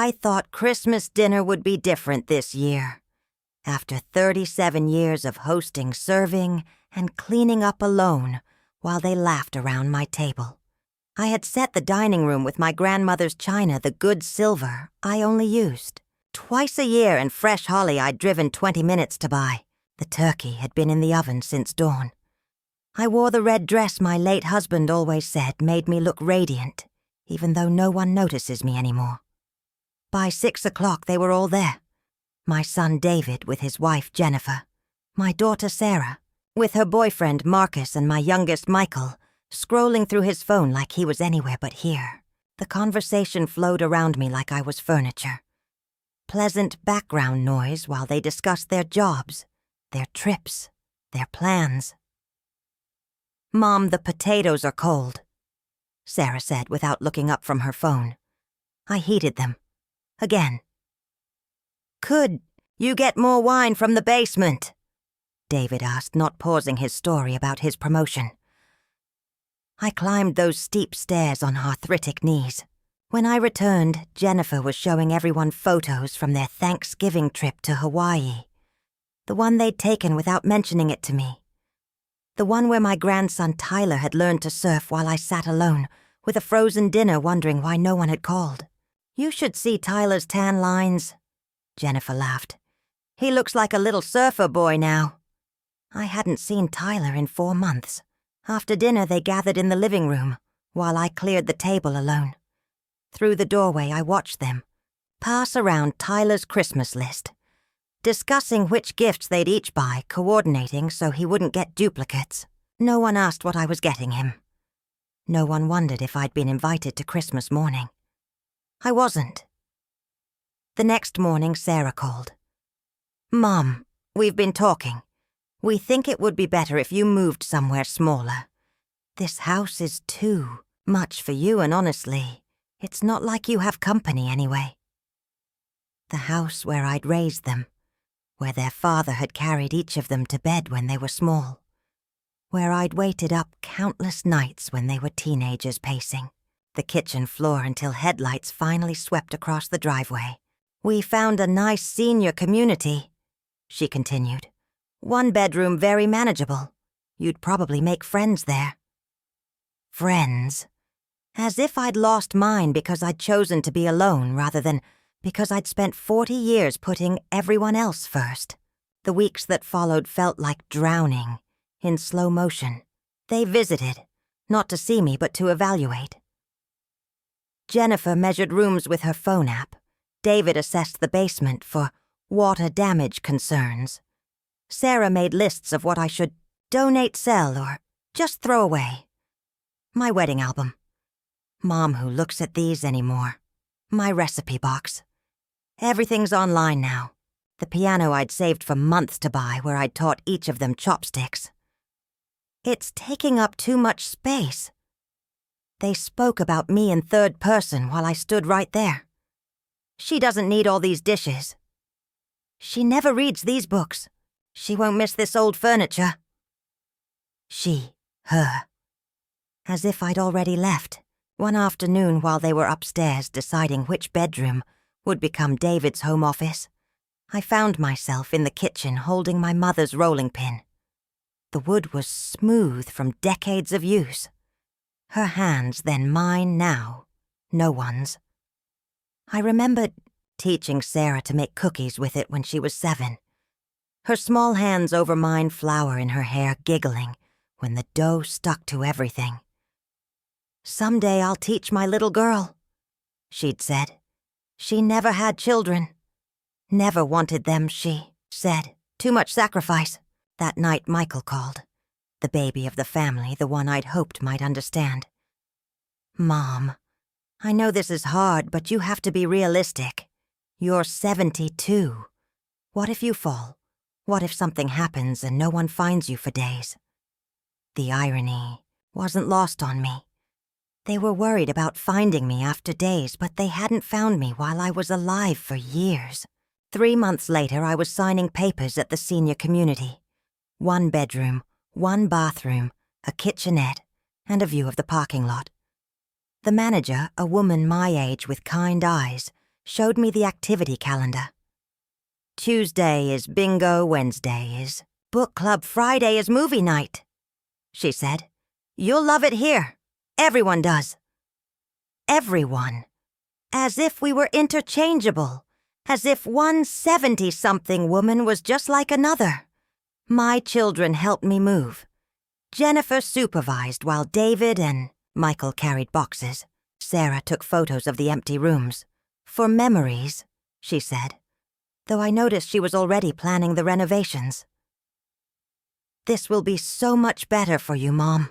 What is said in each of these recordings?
I thought Christmas dinner would be different this year. After 37 years of hosting, serving, and cleaning up alone while they laughed around my table. I had set the dining room with my grandmother's china, the good silver I only used. Twice a year and fresh holly I'd driven 20 minutes to buy. The turkey had been in the oven since dawn. I wore the red dress my late husband always said made me look radiant, even though no one notices me anymore. By 6 o'clock they were all there. My son David with his wife Jennifer, my daughter Sarah, with her boyfriend Marcus, and my youngest Michael, scrolling through his phone like he was anywhere but here. The conversation flowed around me like I was furniture. Pleasant background noise while they discussed their jobs, their trips, their plans. "Mom, the potatoes are cold," Sarah said without looking up from her phone. I heated them. Again. "Could you get more wine from the basement?" David asked, not pausing his story about his promotion. I climbed those steep stairs on arthritic knees. When I returned, Jennifer was showing everyone photos from their Thanksgiving trip to Hawaii. The one they'd taken without mentioning it to me. The one where my grandson Tyler had learned to surf while I sat alone, with a frozen dinner wondering why no one had called. "You should see Tyler's tan lines," Jennifer laughed. "He looks like a little surfer boy now." I hadn't seen Tyler in 4 months. After dinner they gathered in the living room, while I cleared the table alone. Through the doorway I watched them pass around Tyler's Christmas list, discussing which gifts they'd each buy, coordinating so he wouldn't get duplicates. No one asked what I was getting him. No one wondered if I'd been invited to Christmas morning. I wasn't. The next morning Sarah called. "Mom, we've been talking. We think it would be better if you moved somewhere smaller. This house is too much for you, and honestly, it's not like you have company anyway." The house where I'd raised them, where their father had carried each of them to bed when they were small, where I'd waited up countless nights when they were teenagers pacing the kitchen floor until headlights finally swept across the driveway. "We found a nice senior community," she continued. "1 bedroom, very manageable. You'd probably make friends there." Friends. As if I'd lost mine because I'd chosen to be alone rather than because I'd spent 40 years putting everyone else first. The weeks that followed felt like drowning, in slow motion. They visited, not to see me but to evaluate. Jennifer measured rooms with her phone app. David assessed the basement for water damage concerns. Sarah made lists of what I should donate, sell, or just throw away. My wedding album. Mom who looks at these anymore. My recipe box. Everything's online now. The piano I'd saved for months to buy, where I'd taught each of them chopsticks. It's taking up too much space. They spoke about me in third person while I stood right there. "She doesn't need all these dishes. She never reads these books. She won't miss this old furniture." She, her. As if I'd already left. One afternoon while they were upstairs deciding which bedroom would become David's home office, I found myself in the kitchen holding my mother's rolling pin. The wood was smooth from decades of use. Her hands, then mine now, no one's. I remembered teaching Sarah to make cookies with it when she was 7. Her small hands over mine, flour in her hair, giggling when the dough stuck to everything. "Someday I'll teach my little girl," she'd said. She never had children. Never wanted them, she said. Too much sacrifice. That night Michael called. The baby of the family, the one I'd hoped might understand. "Mom, I know this is hard, but you have to be realistic. You're 72. What if you fall? What if something happens and no one finds you for days?" The irony wasn't lost on me. They were worried about finding me after days, but they hadn't found me while I was alive for years. 3 months later, I was signing papers at the senior community. 1 bedroom, 1 bathroom, a kitchenette, and a view of the parking lot. The manager, a woman my age with kind eyes, showed me the activity calendar. Tuesday is bingo, Wednesday is book club, Friday is movie night, she said. You'll love it here. Everyone does. Everyone. As if we were interchangeable. As if one 70-something woman was just like another. My children helped me move. Jennifer supervised while David and Michael carried boxes. Sarah took photos of the empty rooms. For memories, she said, though I noticed she was already planning the renovations. This will be so much better for you, Mom,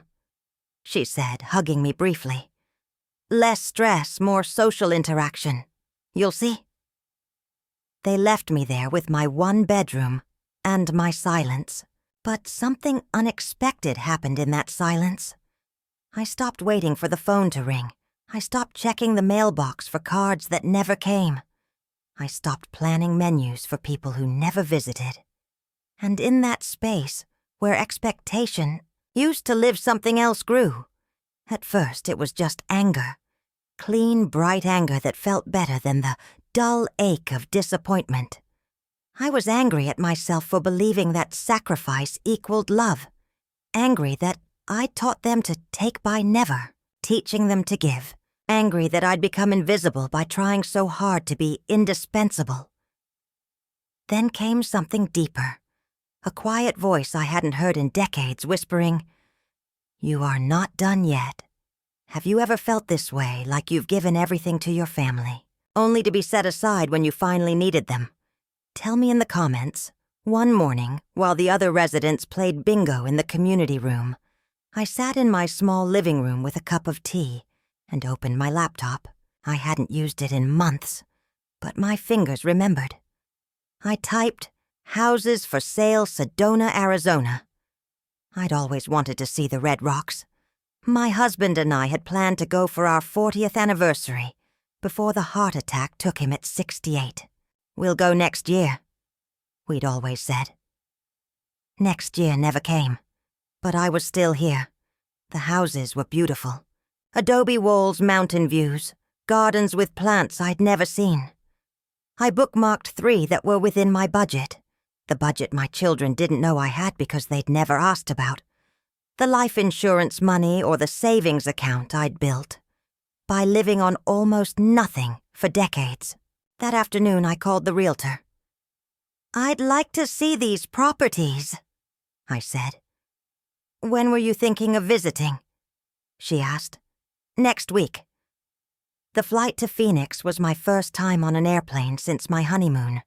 she said, hugging me briefly. Less stress, more social interaction. You'll see. They left me there with my one bedroom and my silence. But something unexpected happened in that silence. I stopped waiting for the phone to ring. I stopped checking the mailbox for cards that never came. I stopped planning menus for people who never visited. And in that space, where expectation used to live, something else grew. At first, it was just anger. Clean, bright anger that felt better than the dull ache of disappointment. I was angry at myself for believing that sacrifice equaled love. Angry that I taught them to take by never, teaching them to give. Angry that I'd become invisible by trying so hard to be indispensable. Then came something deeper. A quiet voice I hadn't heard in decades whispering, "You are not done yet. Have you ever felt this way, like you've given everything to your family, only to be set aside when you finally needed them? Tell me in the comments." One morning, while the other residents played bingo in the community room, I sat in my small living room with a cup of tea and opened my laptop. I hadn't used it in months, but my fingers remembered. I typed, "Houses for sale, Sedona, Arizona." I'd always wanted to see the Red Rocks. My husband and I had planned to go for our 40th anniversary before the heart attack took him at 68. "We'll go next year," we'd always said. Next year never came, but I was still here. The houses were beautiful. Adobe walls, mountain views, gardens with plants I'd never seen. I bookmarked 3 that were within my budget, the budget my children didn't know I had because they'd never asked about, the life insurance money or the savings account I'd built, by living on almost nothing for decades. That afternoon I called the realtor. "I'd like to see these properties," I said. "When were you thinking of visiting?" she asked. "Next week." The flight to Phoenix was my first time on an airplane since my honeymoon.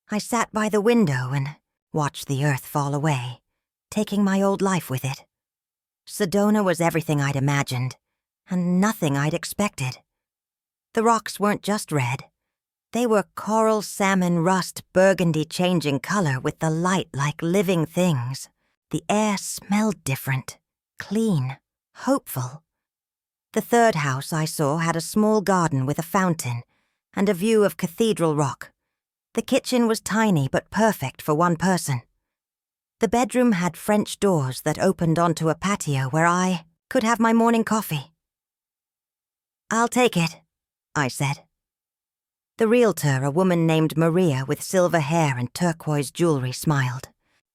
I sat by the window and watched the earth fall away, taking my old life with it. Sedona was everything I'd imagined, and nothing I'd expected. The rocks weren't just red. They were coral, salmon, rust, burgundy, changing color with the light like living things. The air smelled different, clean, hopeful. The third house I saw had a small garden with a fountain and a view of Cathedral Rock. The kitchen was tiny but perfect for one person. The bedroom had French doors that opened onto a patio where I could have my morning coffee. "I'll take it," I said. The realtor, a woman named Maria with silver hair and turquoise jewelry, smiled.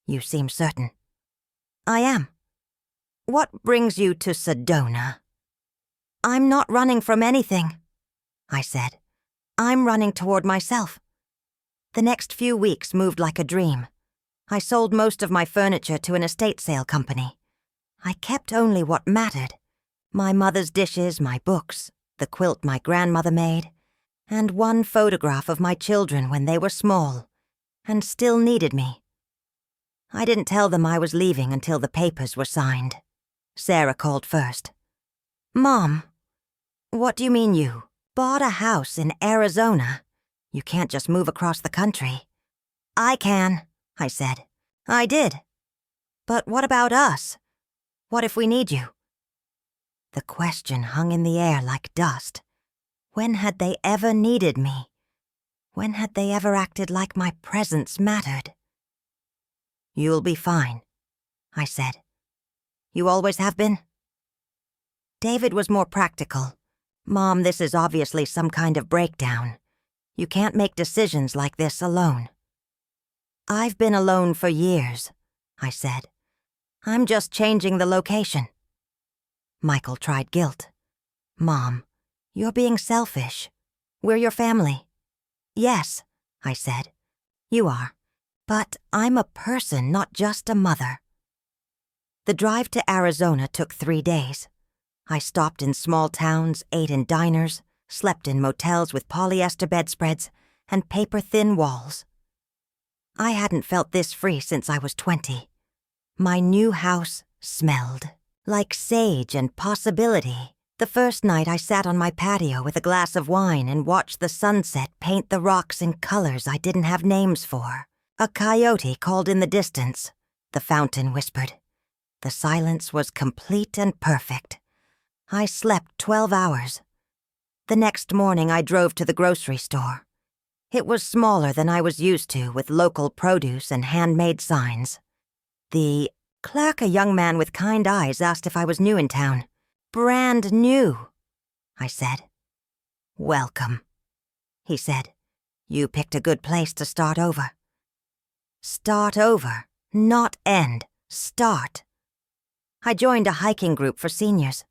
"You seem certain." "I am." "What brings you to Sedona?" "I'm not running from anything," I said. "I'm running toward myself." The next few weeks moved like a dream. I sold most of my furniture to an estate sale company. I kept only what mattered: my mother's dishes, my books, the quilt my grandmother made, and one photograph of my children when they were small and still needed me. I didn't tell them I was leaving until the papers were signed. Sarah called first. "Mom, what do you mean you bought a house in Arizona? You can't just move across the country." "I can," I said. "I did. But what about us? What if we need you?" The question hung in the air like dust. When had they ever needed me? When had they ever acted like my presence mattered? "You'll be fine," I said. "You always have been?" David was more practical. "Mom, this is obviously some kind of breakdown. You can't make decisions like this alone." "I've been alone for years," I said. "I'm just changing the location." Michael tried guilt. "Mom, you're being selfish. We're your family." "Yes," I said. "You are. But I'm a person, not just a mother." The drive to Arizona took 3 days. I stopped in small towns, ate in diners, slept in motels with polyester bedspreads and paper-thin walls. I hadn't felt this free since I was 20. My new house smelled like sage and possibility. The first night I sat on my patio with a glass of wine and watched the sunset paint the rocks in colors I didn't have names for. A coyote called in the distance. The fountain whispered. The silence was complete and perfect. I slept 12 hours. The next morning I drove to the grocery store. It was smaller than I was used to, with local produce and handmade signs. The clerk, a young man with kind eyes, asked if I was new in town. "Brand new," I said. "Welcome," he said. "You picked a good place to start over." Start over, not end. Start. I joined a hiking group for seniors.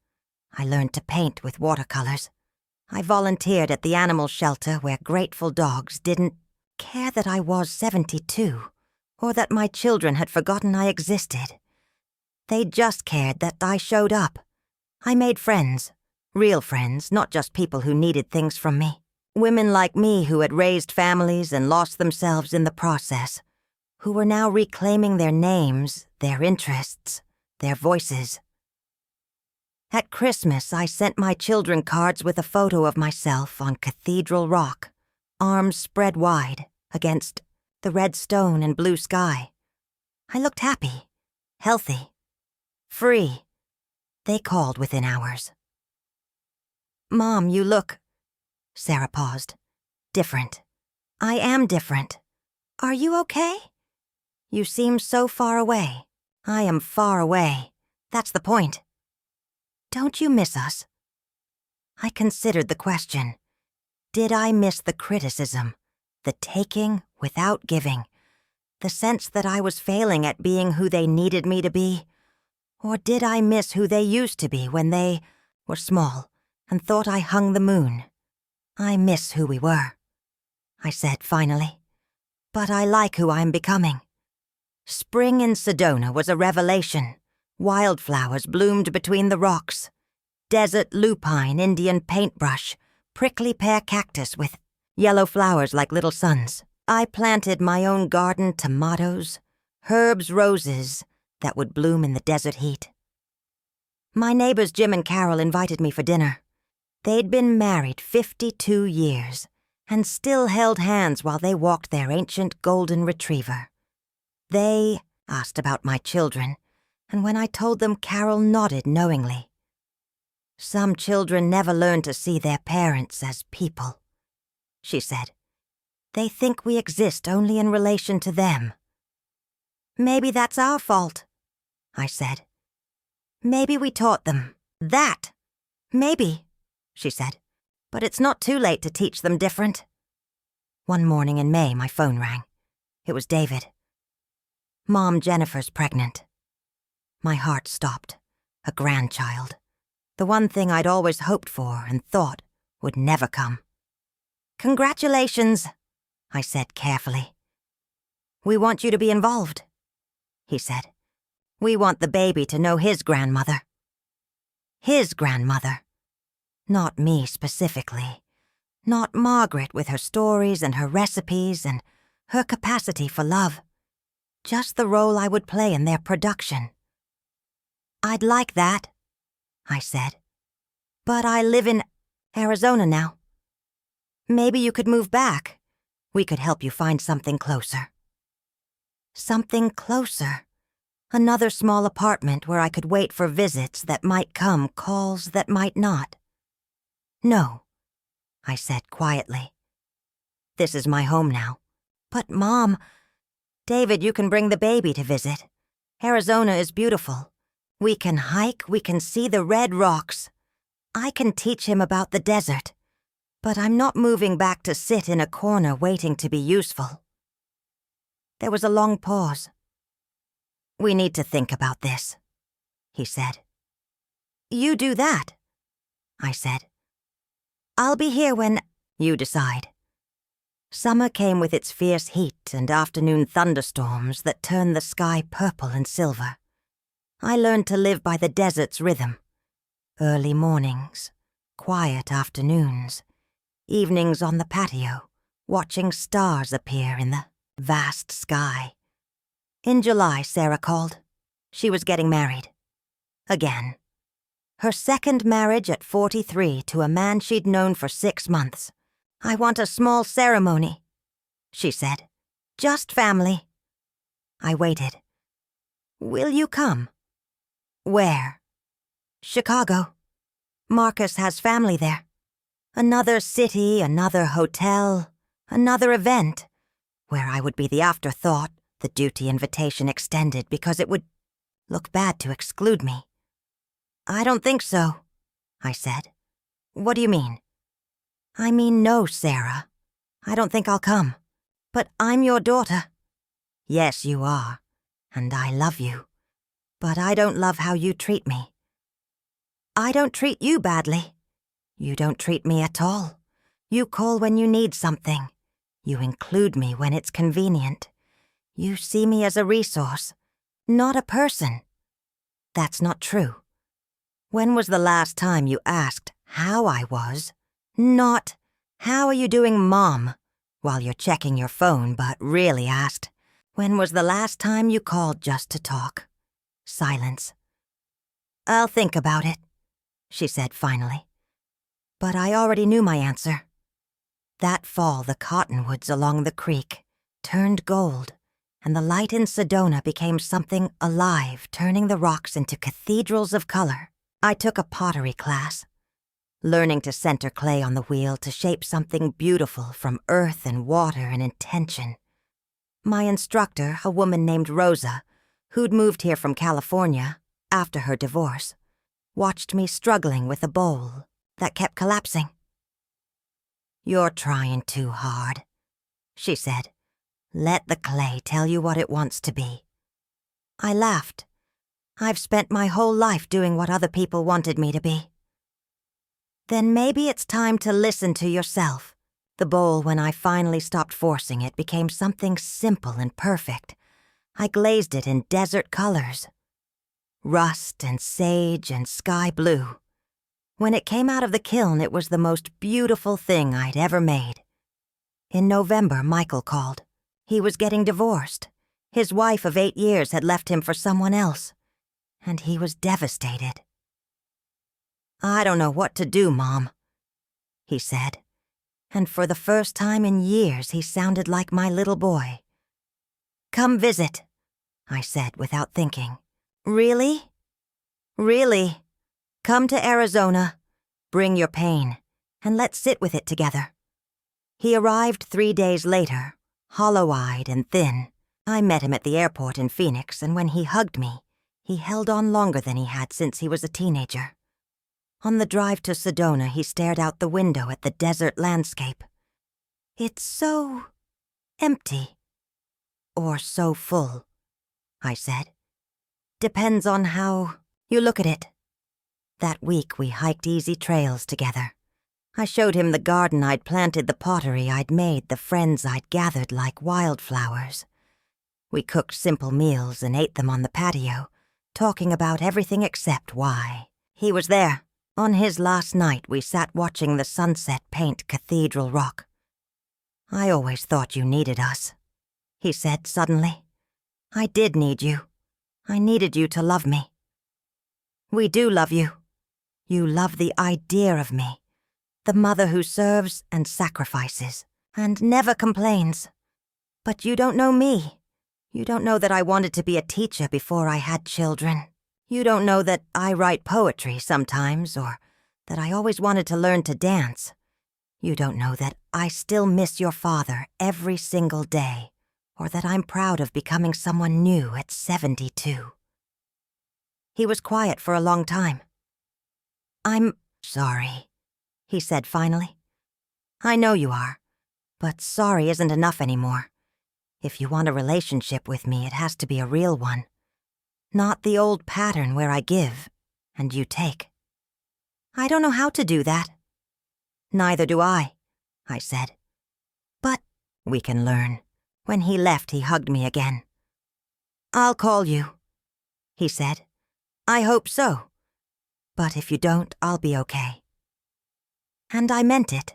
I learned to paint with watercolors. I volunteered at the animal shelter where grateful dogs didn't care that I was 72 or that my children had forgotten I existed. They just cared that I showed up. I made friends, real friends, not just people who needed things from me. Women like me who had raised families and lost themselves in the process, who were now reclaiming their names, their interests, their voices. At Christmas, I sent my children cards with a photo of myself on Cathedral Rock, arms spread wide against the red stone and blue sky. I looked happy, healthy, free. They called within hours. "Mom, you look..." Sarah paused. "Different." "I am different. Are you okay?" "You seem so far away." "I am far away. That's the point." "Don't you miss us?" I considered the question. Did I miss the criticism, the taking without giving, the sense that I was failing at being who they needed me to be? Or did I miss who they used to be when they were small and thought I hung the moon? "I miss who we were," I said finally. "But I like who I'm becoming." Spring in Sedona was a revelation. Wildflowers bloomed between the rocks. Desert lupine, Indian paintbrush, prickly pear cactus with yellow flowers like little suns. I planted my own garden tomatoes, herbs, roses that would bloom in the desert heat. My neighbors Jim and Carol invited me for dinner. They'd been married 52 years and still held hands while they walked their ancient golden retriever. They asked about my children, and when I told them, Carol nodded knowingly. "Some children never learn to see their parents as people," she said. "They think we exist only in relation to them." "Maybe that's our fault," I said. "Maybe we taught them that." "Maybe," she said, "but it's not too late to teach them different." One morning in May, my phone rang. It was David. "Mom, Jennifer's pregnant." My heart stopped. A grandchild. The one thing I'd always hoped for and thought would never come. "Congratulations," I said carefully. "We want you to be involved," he said. "We want the baby to know his grandmother." His grandmother. Not me specifically. Not Margaret with her stories and her recipes and her capacity for love. Just the role I would play in their production. "I'd like that," I said. "But I live in Arizona now." "Maybe you could move back. We could help you find something closer." Something closer. Another small apartment where I could wait for visits that might come, calls that might not. "No," I said quietly. "This is my home now." "But Mom..." "David, you can bring the baby to visit. Arizona is beautiful. We can hike, we can see the red rocks. I can teach him about the desert. But I'm not moving back to sit in a corner waiting to be useful. There was a long pause. We need to think about this, he said. You do that, I said. I'll be here when you decide. Summer came with its fierce heat and afternoon thunderstorms that turned the sky purple and silver. I learned to live by the desert's rhythm. Early mornings, quiet afternoons, evenings on the patio, watching stars appear in the vast sky. In July, Sarah called. She was getting married. Again. Her second marriage at 43 to a man she'd known for 6 months. I want a small ceremony, she said. Just family. I waited. Will you come? Where? Chicago. Marcus has family there. Another city, another hotel, another event, where I would be the afterthought, the duty invitation extended because it would look bad to exclude me. I don't think so, I said. What do you mean? I mean no, Sarah. I don't think I'll come. But I'm your daughter. Yes, you are. And I love you. But I don't love how you treat me. I don't treat you badly. You don't treat me at all. You call when you need something. You include me when it's convenient. You see me as a resource, not a person. That's not true. When was the last time you asked how I was? Not, how are you doing, Mom? While you're checking your phone, but really asked, when was the last time you called just to talk? Silence. I'll think about it, she said finally. But I already knew my answer. That fall, the cottonwoods along the creek turned gold, and the light in Sedona became something alive, turning the rocks into cathedrals of color. I took a pottery class, learning to center clay on the wheel to shape something beautiful from earth and water and intention. My instructor, a woman named Rosa, who'd moved here from California after her divorce, watched me struggling with a bowl that kept collapsing. You're trying too hard, she said. Let the clay tell you what it wants to be. I laughed. I've spent my whole life doing what other people wanted me to be. Then maybe it's time to listen to yourself. The bowl, when I finally stopped forcing it, became something simple and perfect. I glazed it in desert colors. Rust and sage and sky blue. When it came out of the kiln, it was the most beautiful thing I'd ever made. In November, Michael called. He was getting divorced. His wife of 8 years had left him for someone else. And he was devastated. I don't know what to do, Mom, he said. And for the first time in years, he sounded like my little boy. Come visit, I said without thinking. Really? Really? Come to Arizona, bring your pain, and let's sit with it together. He arrived 3 days later, hollow-eyed and thin. I met him at the airport in Phoenix, and when he hugged me, he held on longer than he had since he was a teenager. On the drive to Sedona, he stared out the window at the desert landscape. It's so empty. Or so full, I said. Depends on how you look at it. That week we hiked easy trails together. I showed him the garden I'd planted, the pottery I'd made, the friends I'd gathered like wildflowers. We cooked simple meals and ate them on the patio, talking about everything except why. He was there. On his last night, we sat watching the sunset paint Cathedral Rock. I always thought you needed us, he said suddenly. I did need you. I needed you to love me. We do love you. You love the idea of me, the mother who serves and sacrifices, and never complains. But you don't know me. You don't know that I wanted to be a teacher before I had children. You don't know that I write poetry sometimes, or that I always wanted to learn to dance. You don't know that I still miss your father every single day, or that I'm proud of becoming someone new at 72. He was quiet for a long time. I'm sorry, he said finally. I know you are, but sorry isn't enough anymore. If you want a relationship with me, it has to be a real one. Not the old pattern where I give and you take. I don't know how to do that. Neither do I said. But we can learn. When he left, he hugged me again. I'll call you, he said. I hope so. But if you don't, I'll be okay. And I meant it.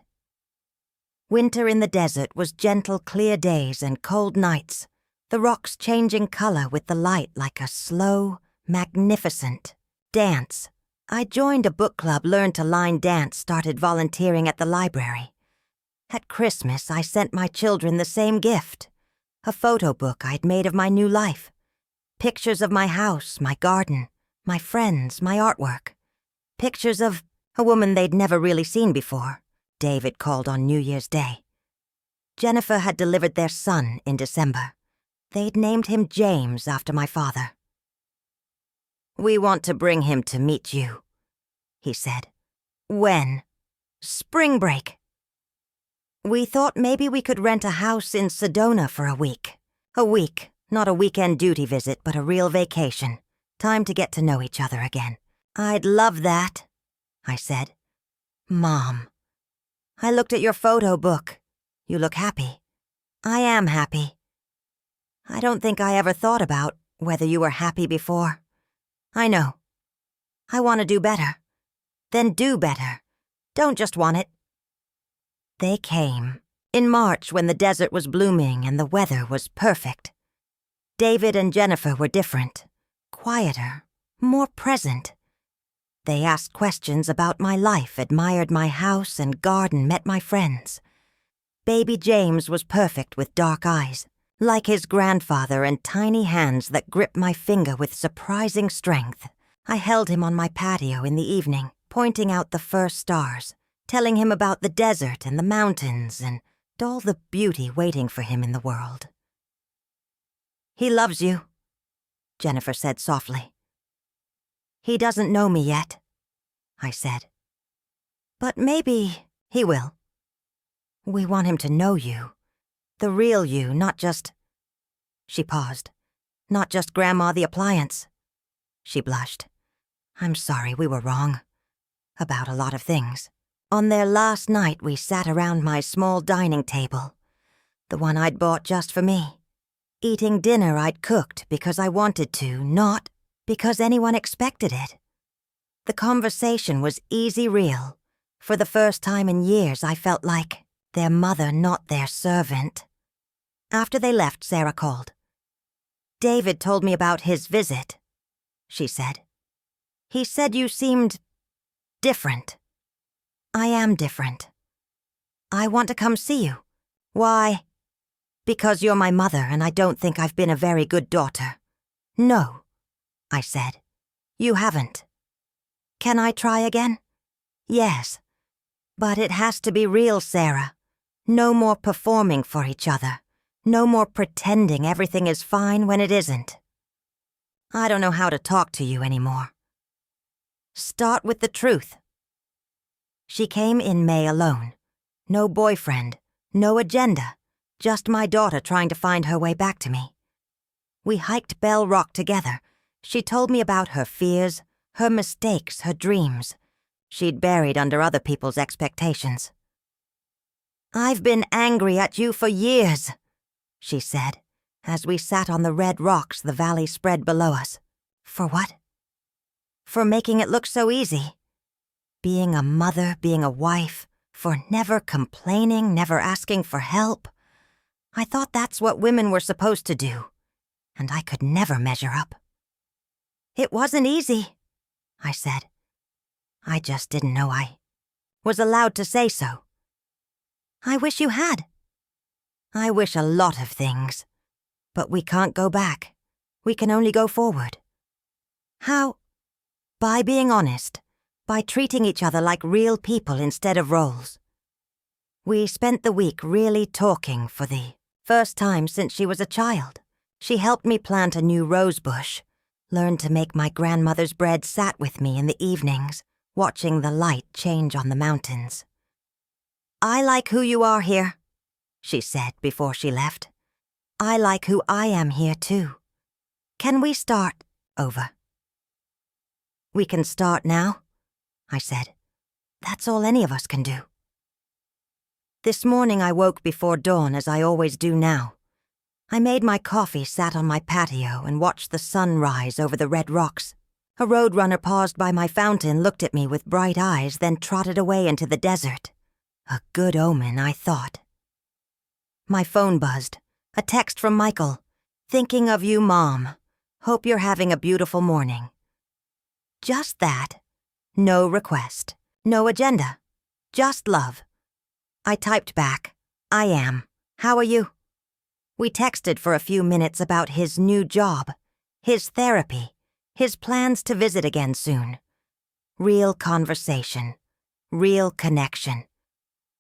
Winter in the desert was gentle, clear days and cold nights, the rocks changing color with the light like a slow, magnificent dance. I joined a book club, learned to line dance, started volunteering at the library. At Christmas, I sent my children the same gift, a photo book I'd made of my new life. Pictures of my house, my garden, my friends, my artwork. Pictures of a woman they'd never really seen before. David called on New Year's Day. Jennifer had delivered their son in December. They'd named him James after my father. We want to bring him to meet you, he said. When? Spring break. We thought maybe we could rent a house in Sedona for a week. A week, not a weekend duty visit, but a real vacation. Time to get to know each other again. I'd love that, I said. Mom. I looked at your photo book. You look happy. I am happy. I don't think I ever thought about whether you were happy before. I know. I want to do better. Then do better. Don't just want it. They came. In March, when the desert was blooming and the weather was perfect. David and Jennifer were different. Quieter. More present. They asked questions about my life, admired my house and garden, met my friends. Baby James was perfect with dark eyes, like his grandfather, and tiny hands that gripped my finger with surprising strength. I held him on my patio in the evening, pointing out the first stars, telling him about the desert and the mountains and all the beauty waiting for him in the world. He loves you, Jennifer said softly. He doesn't know me yet, I said. But maybe he will. We want him to know you. The real you, not just... She paused. Not just Grandma the appliance. She blushed. I'm sorry, we were wrong. About a lot of things. On their last night, we sat around my small dining table, the one I'd bought just for me, eating dinner I'd cooked because I wanted to, not because anyone expected it. The conversation was easy real. For the first time in years, I felt like their mother, not their servant. After they left, Sarah called. David told me about his visit, she said. He said you seemed different. I am different. I want to come see you. Why? Because you're my mother and I don't think I've been a very good daughter. No, I said. You haven't. Can I try again? Yes. But it has to be real, Sarah. No more performing for each other. No more pretending everything is fine when it isn't. I don't know how to talk to you anymore. Start with the truth. She came in May alone. No boyfriend, no agenda, just my daughter trying to find her way back to me. We hiked Bell Rock together. She told me about her fears, her mistakes, her dreams. She'd buried under other people's expectations. I've been angry at you for years, she said, as we sat on the red rocks the valley spread below us. For what? For making it look so easy. Being a mother, being a wife, for never complaining, never asking for help. I thought that's what women were supposed to do, and I could never measure up. It wasn't easy, I said. I just didn't know I was allowed to say so. I wish you had. I wish a lot of things, but we can't go back. We can only go forward. How? By being honest, by treating each other like real people instead of roles. We spent the week really talking for the first time since she was a child. She helped me plant a new rose bush, learned to make my grandmother's bread, sat with me in the evenings, watching the light change on the mountains. I like who you are here, she said before she left. I like who I am here too. Can we start over? We can start now, I said. That's all any of us can do. This morning I woke before dawn as I always do now. I made my coffee, sat on my patio, and watched the sun rise over the red rocks. A roadrunner paused by my fountain, looked at me with bright eyes, then trotted away into the desert. A good omen, I thought. My phone buzzed. A text from Michael. Thinking of you, Mom. Hope you're having a beautiful morning. Just that. No request. No agenda. Just love. I typed back, I am. How are you? We texted for a few minutes about his new job, his therapy, his plans to visit again soon. Real conversation. Real connection.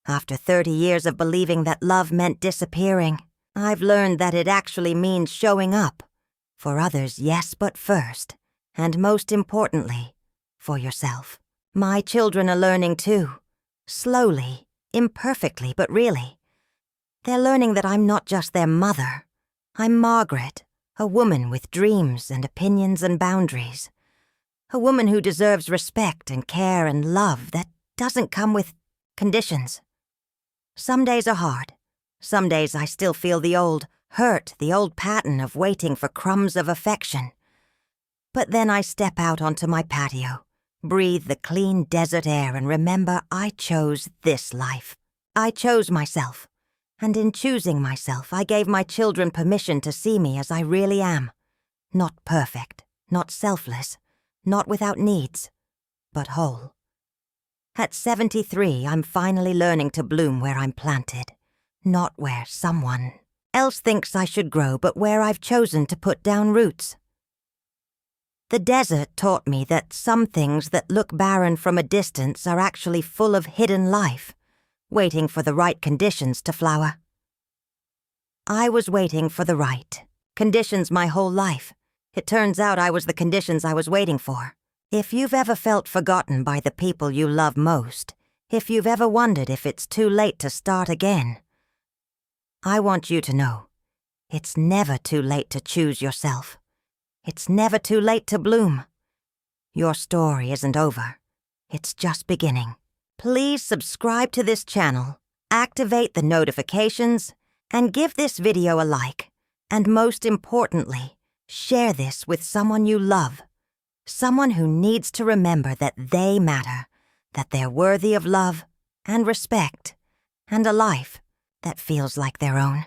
After 30 years of believing that love meant disappearing, I've learned that it actually means showing up. For others, yes, but first, and most importantly, for yourself. My children are learning too. Slowly, imperfectly, but really. They're learning that I'm not just their mother. I'm Margaret, a woman with dreams and opinions and boundaries. A woman who deserves respect and care and love that doesn't come with conditions. Some days are hard. Some days I still feel the old hurt, the old pattern of waiting for crumbs of affection. But then I step out onto my patio, breathe the clean desert air, and remember I chose this life. I chose myself. And in choosing myself, I gave my children permission to see me as I really am. Not perfect, not selfless, not without needs, but whole. At 73, I'm finally learning to bloom where I'm planted, not where someone else thinks I should grow, but where I've chosen to put down roots. The desert taught me that some things that look barren from a distance are actually full of hidden life, waiting for the right conditions to flower. I was waiting for the right conditions my whole life. It turns out I was the conditions I was waiting for. If you've ever felt forgotten by the people you love most, if you've ever wondered if it's too late to start again, I want you to know, it's never too late to choose yourself. It's never too late to bloom. Your story isn't over. It's just beginning. Please subscribe to this channel, activate the notifications, and give this video a like. And most importantly, share this with someone you love. Someone who needs to remember that they matter, that they're worthy of love and respect, and a life that feels like their own.